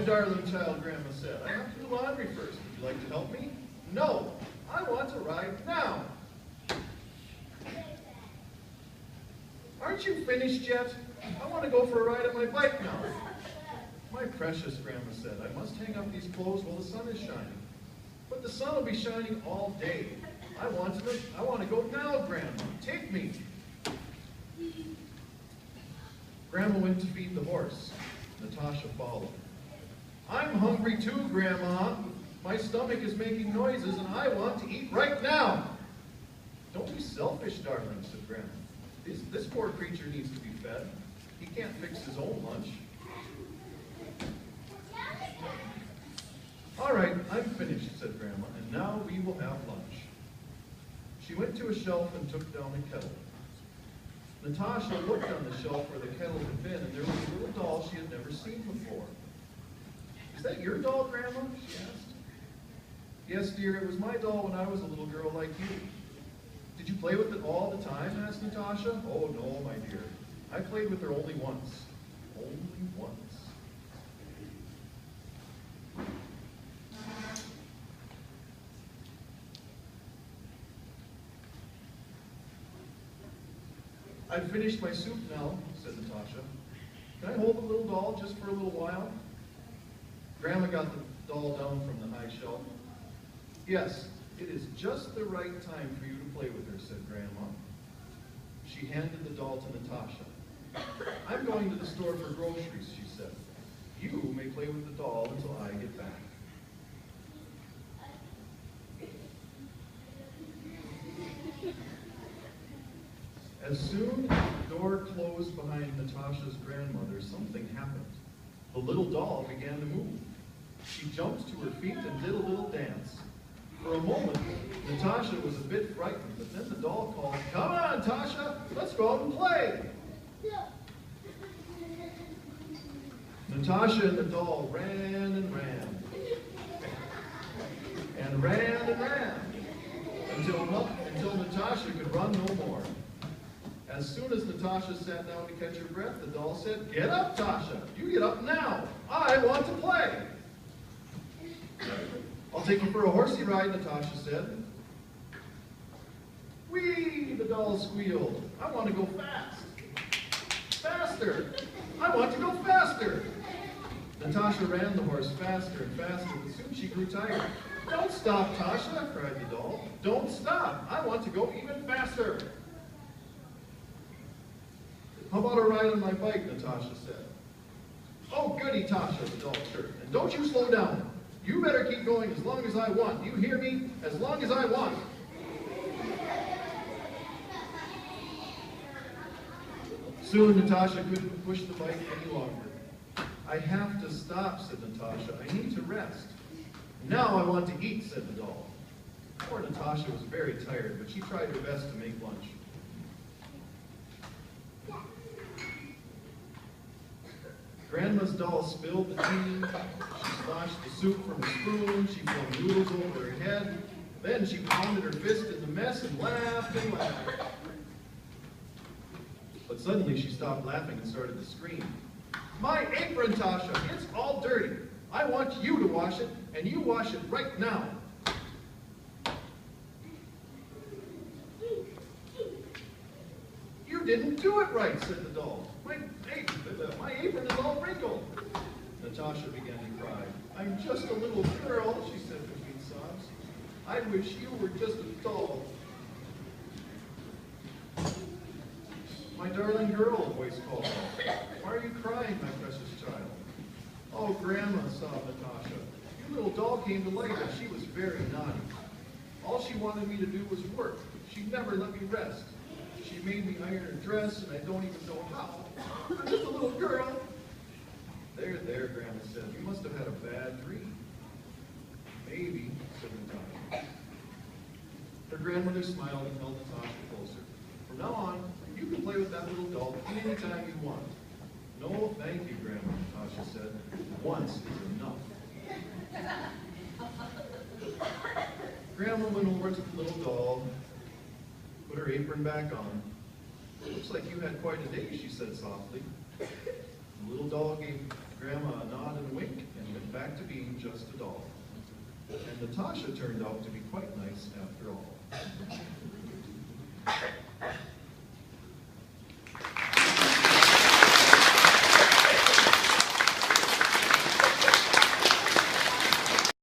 darling child, Grandma said. I have to do laundry first. Would you like to help me? No, I want to ride now. Aren't you finished yet? I want to go for a ride on my bike now. My precious, Grandma said, I must hang up these clothes while the sun is shining. But the sun will be shining all day. I want to go now, Grandma. Take me. Grandma went to feed the horse. Natasha followed. I'm hungry too, Grandma. My stomach is making noises and I want to eat right now. Don't be selfish, darling, said Grandma. This poor creature needs to be fed. He can't fix his own lunch. All right, I'm finished, said Grandma, and now we will have lunch. She went to a shelf and took down a kettle. Natasha looked on the shelf where the kettle had been, and there was a little doll she had never seen before. Is that your doll, Grandma? She asked. Yes, dear, it was my doll when I was a little girl like you. Did you play with it all the time? Asked Natasha. Oh, no, my dear. I played with her only once. Only once. I've finished my soup now, said Natasha. Can I hold the little doll just for a little while? Grandma got the doll down from the high shelf. Yes, it is just the right time for you to play with her, said Grandma. She handed the doll to Natasha. I'm going to the store for groceries, she said. You may play with the doll until I get back. As soon as the door closed behind Natasha's grandmother, something happened. The little doll began to move. She jumped to her feet and did a little dance. For a moment, Natasha was a bit frightened, but then the doll called, "Come on, Tasha, let's go out and play." Natasha and the doll ran and ran. And ran and ran. Until Natasha could run no more. As soon as Natasha sat down to catch her breath, the doll said, "Get up, Tasha. You get up now. I want to play." "I'll take you for a horsey ride," Natasha said. "Whee!" the doll squealed. "I want to go fast. Faster. I want to go faster." Natasha ran the horse faster and faster, but soon she grew tired. "Don't stop, Tasha," cried the doll. "Don't stop. I want to go even faster." "How about a ride on my bike?" Natasha said. "Oh, goody, Tasha," the doll chirped. "And don't you slow down. You better keep going as long as I want. You hear me? As long as I want." Soon Natasha couldn't push the bike any longer. "I have to stop," said Natasha. "I need to rest." "Now I want to eat," said the doll. Poor Natasha was very tired, but she tried her best to make lunch. Grandma's doll spilled the tea, she sloshed the soup from a spoon, she flung noodles over her head, then she pounded her fist in the mess and laughed and laughed. But suddenly she stopped laughing and started to scream. "My apron, Tasha, it's all dirty. I want you to wash it, and you wash it right now." "You didn't do it right," said the doll. My apron is all wrinkled." Natasha began to cry. "I'm just a little girl," she said between sobs. "I wish you were just a doll." "My darling girl," a voice called out. "Why are you crying, my precious child?" "Oh, Grandma," sobbed Natasha. "Your little doll came to life and she was very naughty. All she wanted me to do was work. She never let me rest. She made me iron her dress, and I don't even know how. I'm just a little girl." There, Grandma said. "You must have had a bad dream." "Maybe," said Natasha. Her grandmother smiled and held Natasha closer. "From now on, you can play with that little doll anytime you want." "No, thank you, Grandma," Natasha said. "Once is enough." Grandma went over to the little doll, put her apron back on. "Looks like you had quite a day," she said softly. The little doll gave Grandma a nod and a wink, and back to being just a doll. And Natasha turned out to be quite nice after all.